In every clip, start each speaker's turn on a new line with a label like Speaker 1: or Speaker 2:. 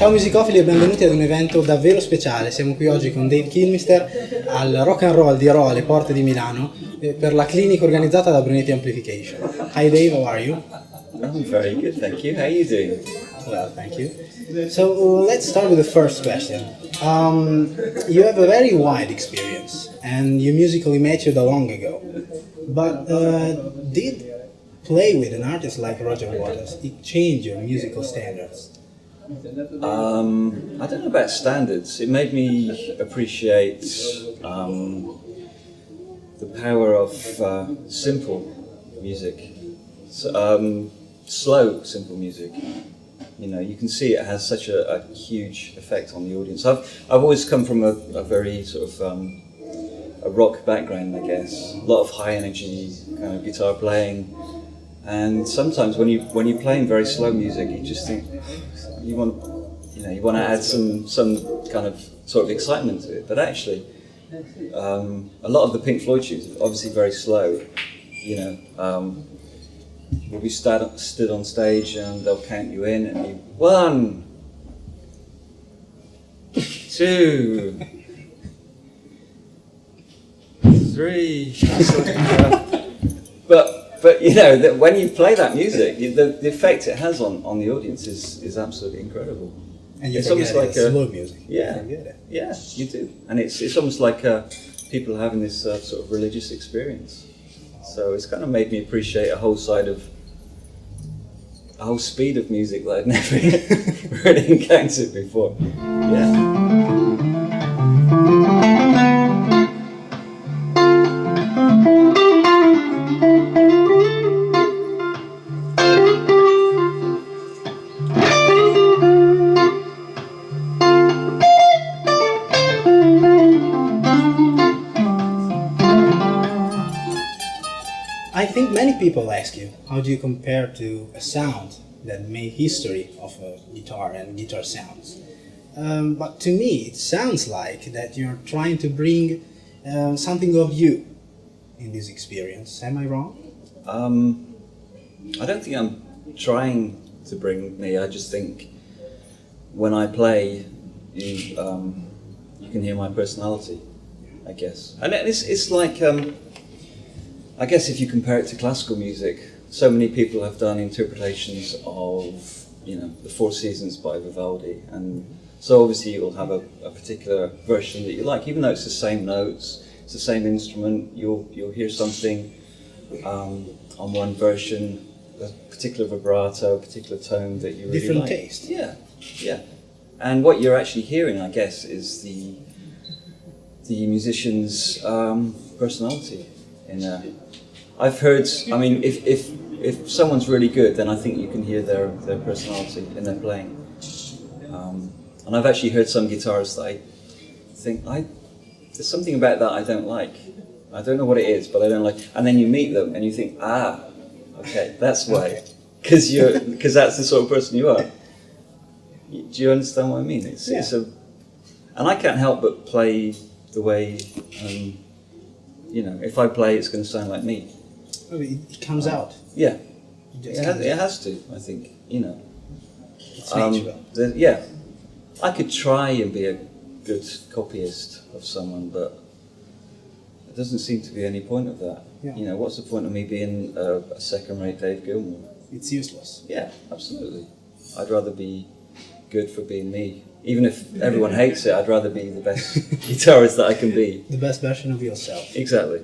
Speaker 1: Ciao musicofili e benvenuti ad un evento davvero speciale. Siamo qui oggi con Dave Kilminster al Rock and Roll di Rho alle porte di Milano per la clinica organizzata da Brunetti Amplification. Hi Dave, how are you?
Speaker 2: I'm very good, thank you. How are you doing?
Speaker 1: Well, thank you. So let's start with the first question. You have a very wide experience and you musically matured long ago. But did play with an artist like Roger Waters change your musical standards?
Speaker 2: I don't know about standards. It made me appreciate the power of simple music, slow, simple music. You know, you can see it has such a huge effect on the audience. I've always come from a very sort of a rock background, I guess. A lot of high energy kind of guitar playing, and sometimes when you're playing very slow music, you just think you want to add some kind of sort of excitement to it. But actually, a lot of the Pink Floyd tunes are obviously very slow. You know, we'll be stood on stage and they'll count you in, and you 1, 2, 3. But you know that when you play that music, the effect it has on the audience is absolutely incredible.
Speaker 1: And
Speaker 2: it's almost like
Speaker 1: slow music.
Speaker 2: Yeah, yeah, you do, and it's almost like people having this sort of religious experience. So it's kind of made me appreciate a whole speed of music that I'd never really encountered before. Yeah.
Speaker 1: I think many people ask you, how do you compare to a sound that made history of a guitar and guitar sounds? But to me, it sounds like that you're trying to bring something of you in this experience. Am I wrong?
Speaker 2: I don't think I'm trying to bring me. I just think when I play, you can hear my personality, I guess. And it's like, I guess if you compare it to classical music, so many people have done interpretations of, you know, the Four Seasons by Vivaldi, and so obviously you'll have a particular version that you like, even though it's the same notes, it's the same instrument. You'll hear something on one version, a particular vibrato, a particular tone that you really
Speaker 1: Different
Speaker 2: like.
Speaker 1: taste.
Speaker 2: Yeah, yeah. And what you're actually hearing, I guess, is the musician's personality in there. I've heard, I mean, if someone's really good, then I think you can hear their personality in their playing. And I've actually heard some guitarists that I think, there's something about that I don't like. I don't know what it is, but I don't like. And then you meet them and you think, okay, that's why. Because that's the sort of person you are. Do you understand what I mean? And I can't help but play the way, you know, if I play, it's going to sound like me.
Speaker 1: It comes out.
Speaker 2: Yeah, it has to, I think, you know.
Speaker 1: It's natural.
Speaker 2: Yeah, I could try and be a good copyist of someone, but there doesn't seem to be any point of that.
Speaker 1: Yeah.
Speaker 2: You know, what's the point of me being a second-rate Dave Gilmour?
Speaker 1: It's useless.
Speaker 2: Yeah, absolutely. I'd rather be good for being me. Even if everyone hates it, I'd rather be the best guitarist that I can be.
Speaker 1: The best version of yourself.
Speaker 2: Exactly.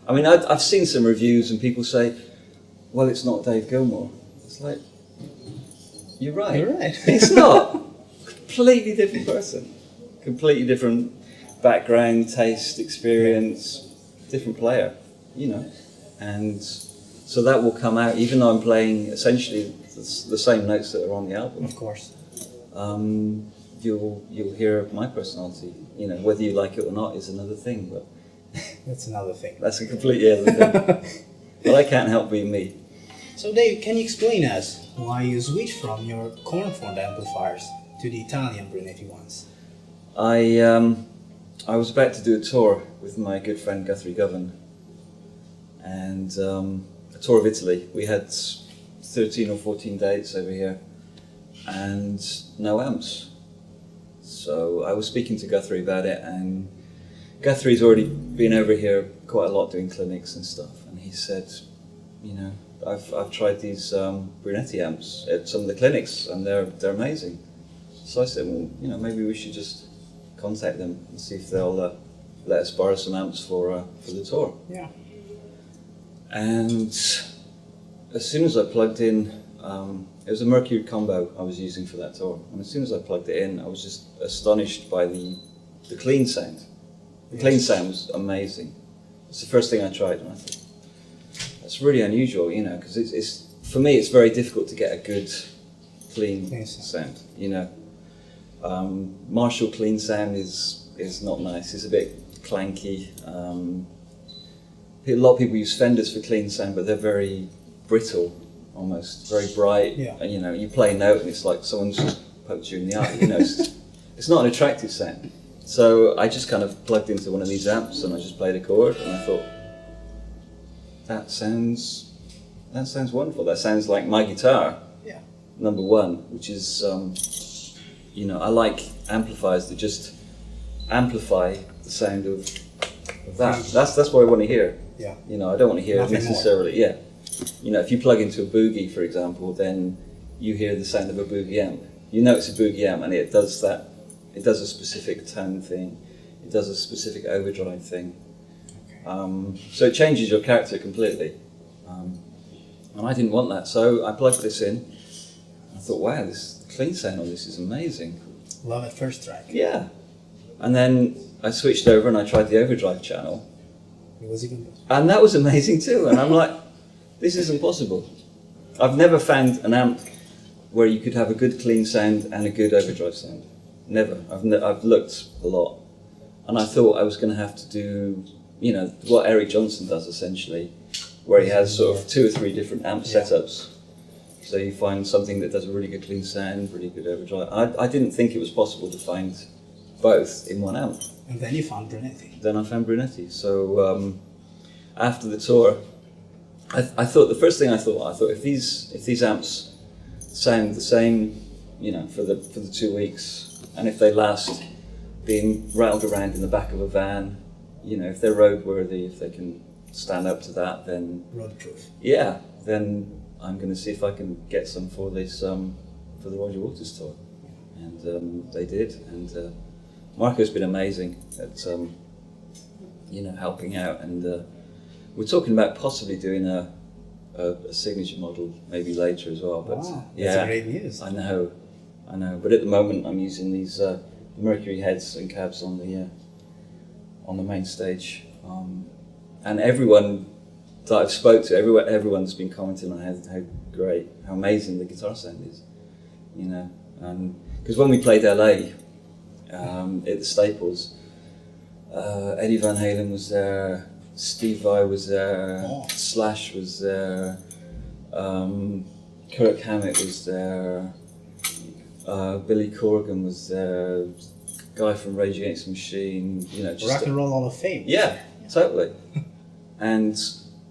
Speaker 2: I mean, I've seen some reviews and people say, well, it's not Dave Gilmour. It's like, you're right.
Speaker 1: You're right.
Speaker 2: It's not. Completely different person. Completely different background, taste, experience, different player, you know. And so that will come out, even though I'm playing essentially the same notes that are on the album.
Speaker 1: Of course.
Speaker 2: You'll hear my personality. You know, whether you like it or not is another thing, but
Speaker 1: that's another thing.
Speaker 2: That's a completely other thing. But I can't help being me.
Speaker 1: So Dave, can you explain us why you switched from your cornformed amplifiers to the Italian Brunetti ones?
Speaker 2: I was about to do a tour with my good friend Guthrie Govan, and a tour of Italy. We had 13 or 14 dates over here, and no amps. So I was speaking to Guthrie about it, and Guthrie's already been over here quite a lot doing clinics and stuff, and he said, you know, I've tried these Brunetti amps at some of the clinics, and they're amazing. So I said, well, you know, maybe we should just contact them and see if they'll let us borrow some amps for the tour.
Speaker 1: Yeah.
Speaker 2: And as soon as I plugged in, it was a Mercury combo I was using for that tour, and as soon as I plugged it in, I was just astonished by the clean sound. The clean sound was amazing. It's the first thing I tried, and I thought, that's really unusual, you know, because it's for me it's very difficult to get a good clean sound, you know. Marshall clean sound is not nice. It's a bit clanky. A lot of people use Fenders for clean sound, but they're very brittle, almost very bright.
Speaker 1: Yeah.
Speaker 2: And you know, you play a note and it's like someone's just poked you in the eye. You know, it's not an attractive sound. So I just kind of plugged into one of these amps and I just played a chord, and I thought, that sounds wonderful. That sounds like my guitar.
Speaker 1: Yeah.
Speaker 2: Number one, which is, you know, I like amplifiers that just amplify the sound of that. That's what I want to hear.
Speaker 1: Yeah.
Speaker 2: You know, I don't want to hear
Speaker 1: Nothing
Speaker 2: necessarily. Yeah. You know, if you plug into a boogie, for example, then you hear the sound of a boogie amp. You know it's a boogie amp, and it does that. It does a specific tone thing. It does a specific overdrive thing. So it changes your character completely. And I didn't want that, so I plugged this in. I thought, wow, this clean sound on this is amazing.
Speaker 1: Love at first strike.
Speaker 2: Yeah. And then I switched over and I tried the overdrive channel.
Speaker 1: It was even better.
Speaker 2: And that was amazing too. And I'm like, this isn't possible. I've never found an amp where you could have a good clean sound and a good overdrive sound. Never. I've looked a lot. And I thought I was going to have to do, you know, what Eric Johnson does essentially, where he has sort of 2 or 3 different amp setups. So you find something that does a really good clean sound, really good overdrive. I didn't think it was possible to find both in one amp.
Speaker 1: And then you found Brunetti.
Speaker 2: Then I found Brunetti. So after the tour, I thought the first thing I thought if these amps sound the same, you know, for the 2 weeks, and if they last being rattled around in the back of a van, you know, if they're roadworthy, if they can stand up to that, then
Speaker 1: Roadproof.
Speaker 2: yeah, then I'm going to see if I can get some for this for the Roger Waters tour, and they did, and Marco's been amazing at you know, helping out, and we're talking about possibly doing a signature model maybe later as well. But
Speaker 1: wow,
Speaker 2: yeah,
Speaker 1: that's great news.
Speaker 2: I know, but at the moment I'm using these Mercury heads and cabs on the main stage, and everyone that I've spoke to, everyone's been commenting on how great, how amazing the guitar sound is, you know, because when we played LA at the Staples, Eddie Van Halen was there, Steve Vai was there, Slash was there, Kirk Hammett was there, Billy Corgan was there, guy from Rage Against the Machine, you know, just
Speaker 1: Rock and Roll Hall of Fame.
Speaker 2: Yeah, totally. And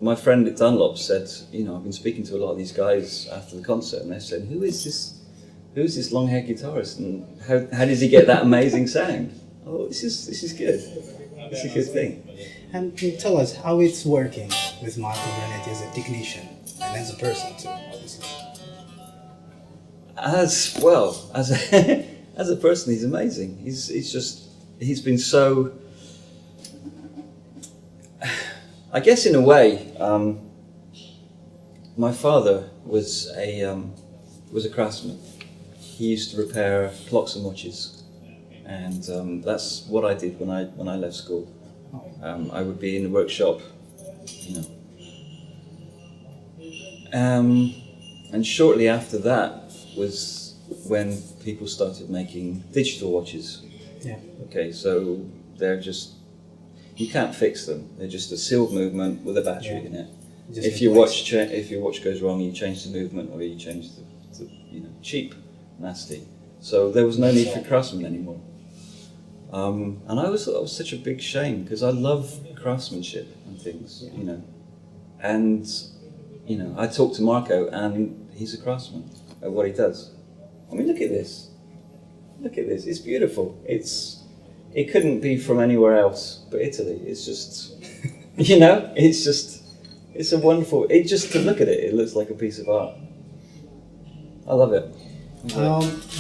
Speaker 2: my friend at Dunlop said, you know, I've been speaking to a lot of these guys after the concert, and they said, who's this long-haired guitarist, and how does he get that amazing sound? Oh, this is good. It's a good thing.
Speaker 1: And tell us how it's working with Marco Brunetti as a technician and as a person too, obviously.
Speaker 2: As well as as a person, he's amazing. He's been so. I guess in a way, my father was a craftsman. He used to repair clocks and watches, and that's what I did when I left school. I would be in the workshop, you know. And shortly after that was when people started making digital watches.
Speaker 1: Yeah.
Speaker 2: Okay, so they're just, you can't fix them. They're just a sealed movement with a battery in it. If your watch goes wrong, you change the movement, or you change the you know, cheap, nasty. So there was no need for craftsmen anymore. And I always thought that was such a big shame, because I love craftsmanship and things, you know. And, you know, I talked to Marco, and he's a craftsman at what he does. I mean, look at this. Look at this. It's beautiful. It couldn't be from anywhere else but Italy. It's just, you know, it's a wonderful. Just to look at it, it looks like a piece of art. I love it.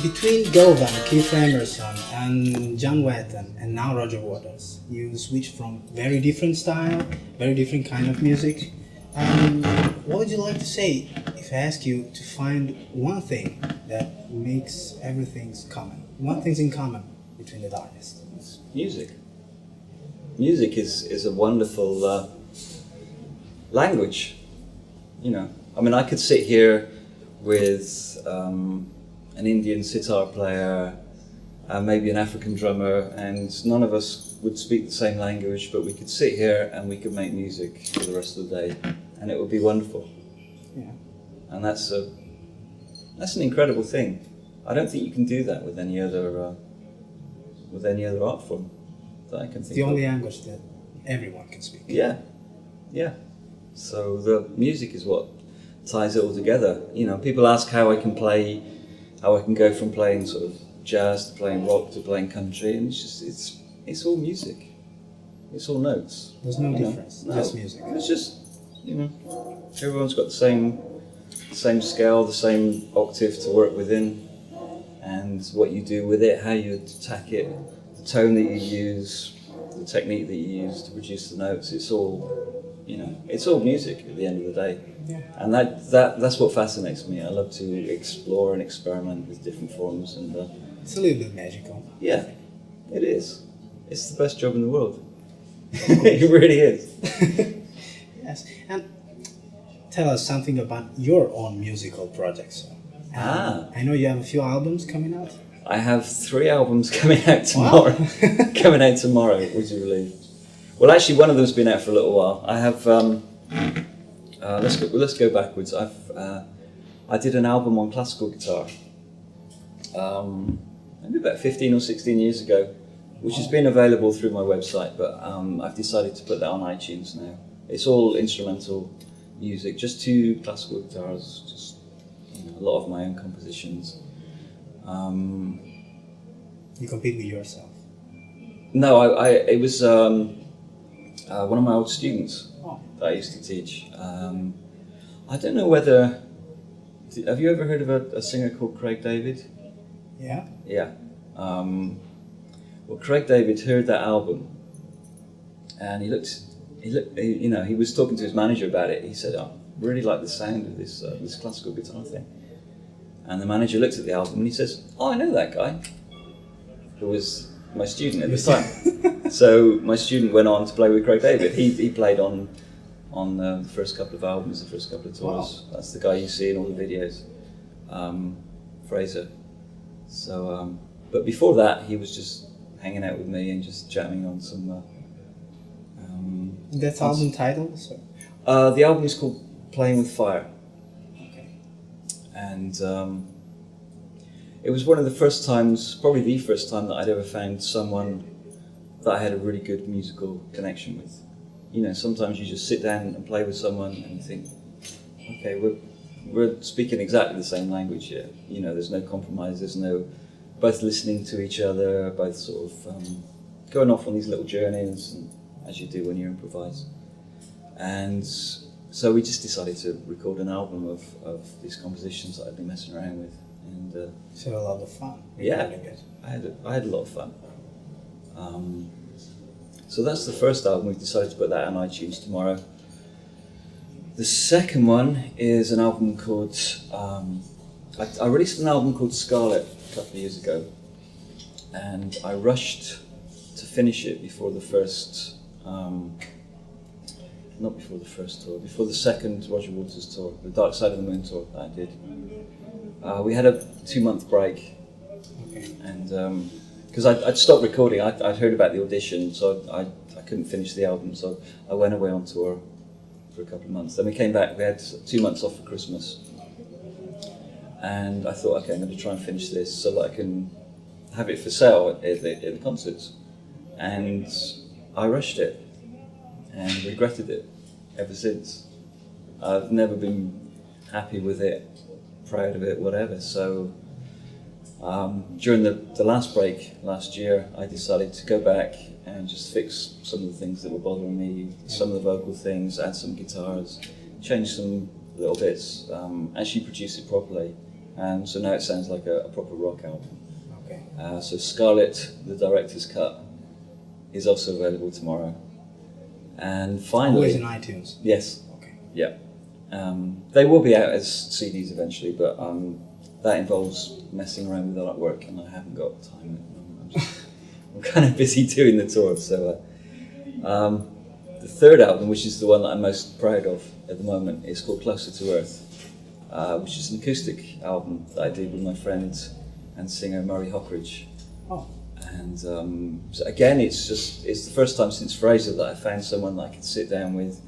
Speaker 1: Between Govan, Keith Emerson, and John Wetton, and now Roger Waters, you switch from very different style, very different kind of music. What would you like to say if I ask you to find one thing that makes everything common? One thing's in common between the artists.
Speaker 2: It's music. Music is a wonderful language. You know, I mean, I could sit here with an Indian sitar player, maybe an African drummer, and none of us would speak the same language, but we could sit here and we could make music for the rest of the day, and it would be wonderful.
Speaker 1: Yeah.
Speaker 2: And that's an incredible thing. I don't think you can do that with any other art form that I can think of.
Speaker 1: The only language that everyone can speak.
Speaker 2: Yeah, yeah. So the music is what ties it all together. You know, people ask how I can go from playing sort of jazz to playing rock to playing country, and it's all music. It's all notes.
Speaker 1: There's no difference.
Speaker 2: No.
Speaker 1: Just music.
Speaker 2: It's just, you know, everyone's got the same scale, the same octave to work within, and what you do with it, how you attack it, the tone that you use, the technique that you use to produce the notes. It's all, you know, it's all music at the end of the day.
Speaker 1: Yeah.
Speaker 2: And that's what fascinates me. I love to explore and experiment with different forms, and
Speaker 1: It's a little bit magical.
Speaker 2: yeah, it is. It's the best job in the world. It really is.
Speaker 1: Yes. And tell us something about your own musical projects. I know you have a few albums coming out.
Speaker 2: I have 3 albums coming out tomorrow.
Speaker 1: Wow.
Speaker 2: Coming out tomorrow, would you believe? Well, actually, one of them's been out for a little while. I have. Let's go backwards. I did an album on classical guitar, maybe about 15 or 16 years ago, which has been available through my website. But I've decided to put that on iTunes now. It's all instrumental music, just 2 classical guitars, just, you know, a lot of my own compositions.
Speaker 1: You compete with yourself.
Speaker 2: No, it was one of my old students that I used to teach. I don't know whether... Have you ever heard of a singer called Craig David?
Speaker 1: Yeah.
Speaker 2: Yeah. Well, Craig David heard that album, and he was talking to his manager about it. He said, "I really like the sound of this classical guitar thing." And the manager looked at the album and he says, "Oh, I know that guy," who was my student at the time. So my student went on to play with Craig David. He played on the first couple of albums, the first couple of tours.
Speaker 1: Wow.
Speaker 2: That's the guy you see in all the videos, Fraser. So, but before that, he was just hanging out with me and just jamming on some.
Speaker 1: That's album title? So.
Speaker 2: The album is called Playing with Fire.
Speaker 1: Okay.
Speaker 2: And it was one of the first times, probably the first time, that I'd ever found someone that I had a really good musical connection with. You know, sometimes you just sit down and play with someone and you think, okay, we're speaking exactly the same language here. You know, there's no compromise, there's no both listening to each other, both sort of going off on these little journeys, and, as you do when you improvise. And so we just decided to record an album of these compositions that I'd been messing around with. And
Speaker 1: so a lot of fun.
Speaker 2: Yeah, I had a lot of fun. So that's the first album. We've decided to put that on iTunes tomorrow. The second one is an album called, I released an album called Scarlet a couple of years ago, and I rushed to finish it before the first, not before the first tour, before the second Roger Waters tour, the Dark Side of the Moon tour that I did. We had a 2-month break,
Speaker 1: Okay.
Speaker 2: and because I'd stopped recording, I'd heard about the audition, so I couldn't finish the album, so I went away on tour for a couple of months. Then we came back, we had 2 months off for Christmas, and I thought, okay, I'm going to try and finish this so that I can have it for sale at the concerts. And I rushed it and regretted it ever since. I've never been happy with it, proud of it, whatever. So During the last break last year, I decided to go back and just fix some of the things that were bothering me, some of the vocal things, add some guitars, change some little bits, actually produce it properly. And so now it sounds like a proper rock album.
Speaker 1: Okay.
Speaker 2: So Scarlet, the director's cut, is also available tomorrow. And finally...
Speaker 1: Always in iTunes?
Speaker 2: Yes.
Speaker 1: Okay.
Speaker 2: Yeah. They will be out as CDs eventually, but that involves messing around with the artwork, and I haven't got time at the moment. I'm kind of busy doing the tour, so... the third album, which is the one that I'm most proud of at the moment, is called Closer to Earth, which is an acoustic album that I did with my friend and singer Murray Hockridge.
Speaker 1: Oh.
Speaker 2: And so again, it's the first time since Fraser that I found someone that I could sit down with,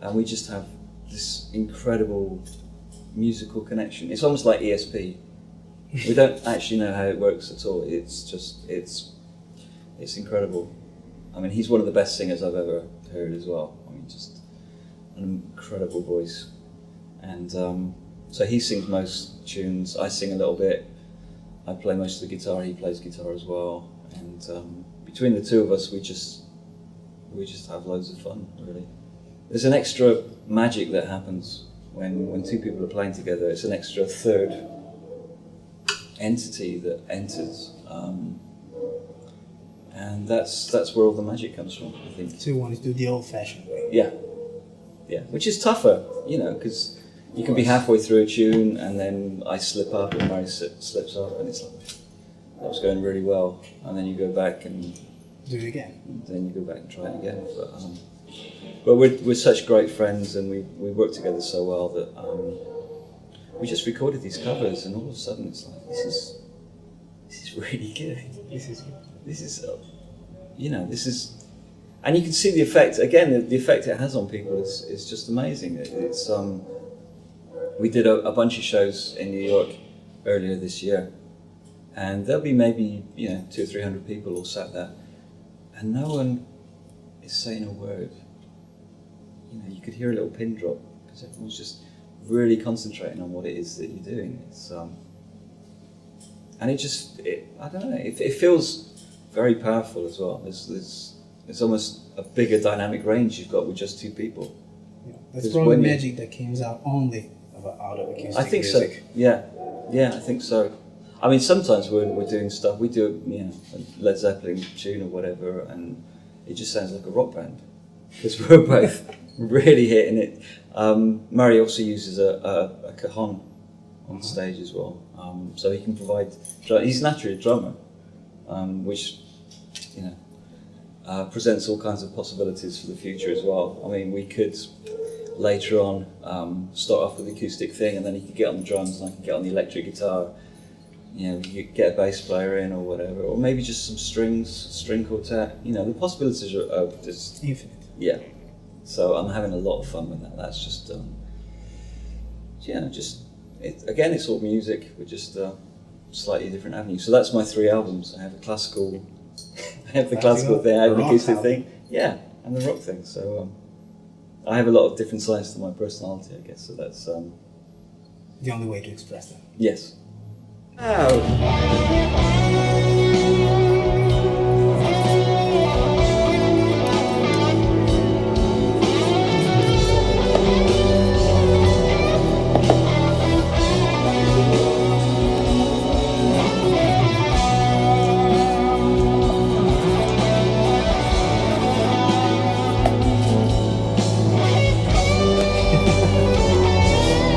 Speaker 2: and we just have this incredible musical connection. It's almost like ESP. We don't actually know how it works at all. It's incredible. I mean, he's one of the best singers I've ever heard as well. I mean, just an incredible voice. And so he sings most tunes, I sing a little bit, I play most of the guitar, he plays guitar as well. And between the two of us, we just have loads of fun, really. There's an extra magic that happens when two people are playing together. It's an extra third entity that enters. And that's where all the magic comes from, I think.
Speaker 1: So you want to do the old-fashioned way?
Speaker 2: Yeah, which is tougher, because you can be halfway through a tune and then I slip up and Mary slips up and it's like, that was going really well, and then you go back and
Speaker 1: do it again.
Speaker 2: Then you go back and try it again. But we're such great friends, and we work together so well that we just recorded these covers, and all of a sudden it's like, this is really good. This is, and you can see the effect again. The effect it has on people is just amazing. It's we did a bunch of shows in New York earlier this year, and there'll be maybe 200 or 300 people all sat there, and no one is saying a word. You could hear a little pin drop because everyone's just really concentrating on what it is that you're doing. It's and I don't know. It feels very powerful as well. There's almost a bigger dynamic range you've got with just two people.
Speaker 1: Yeah, that's probably magic that comes out only out of acoustic
Speaker 2: I think
Speaker 1: music.
Speaker 2: So. Yeah, I think so. I mean, sometimes when we're doing stuff, we do a Led Zeppelin tune or whatever, and it just sounds like a rock band because we're both really hitting it. Murray also uses a cajon on stage as well, so he can provide. He's naturally a drummer, which presents all kinds of possibilities for the future as well. I mean, we could later on start off with the acoustic thing, and then he could get on the drums, and I can get on the electric guitar. You could get a bass player in or whatever, or maybe just some string quartet. The possibilities are just
Speaker 1: infinite.
Speaker 2: Yeah. So I'm having a lot of fun with that. That's just, it's all music with just slightly different avenues. So that's my 3 albums. I have the classical thing, I have the acoustic thing, and the rock thing. So I have a lot of different sides to my personality, I guess. So that's
Speaker 1: the only way to express that.
Speaker 2: Yes.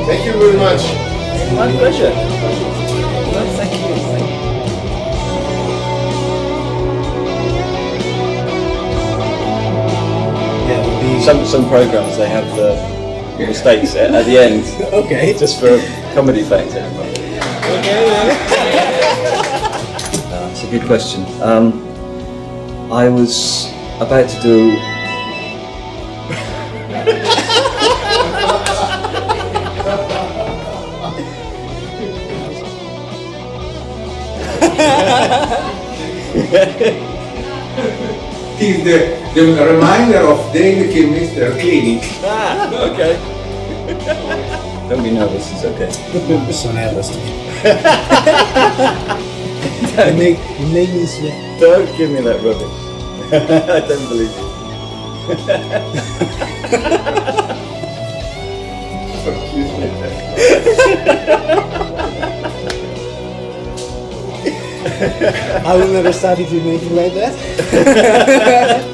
Speaker 3: Thank you very much.
Speaker 2: My pleasure. Well, thank you.
Speaker 1: Yeah,
Speaker 2: some programs they have the mistakes at the end.
Speaker 1: Okay.
Speaker 2: Just for comedy factor.
Speaker 1: Okay.
Speaker 2: It's a good question. I was about to do.
Speaker 3: It is the reminder of Dave Kilminster Clinic.
Speaker 2: Okay. Don't be nervous, it's okay.
Speaker 1: So nervous to me. You make me sweat.
Speaker 2: Don't give me that rubbish. I don't believe you.
Speaker 1: I will never start if you make it like that.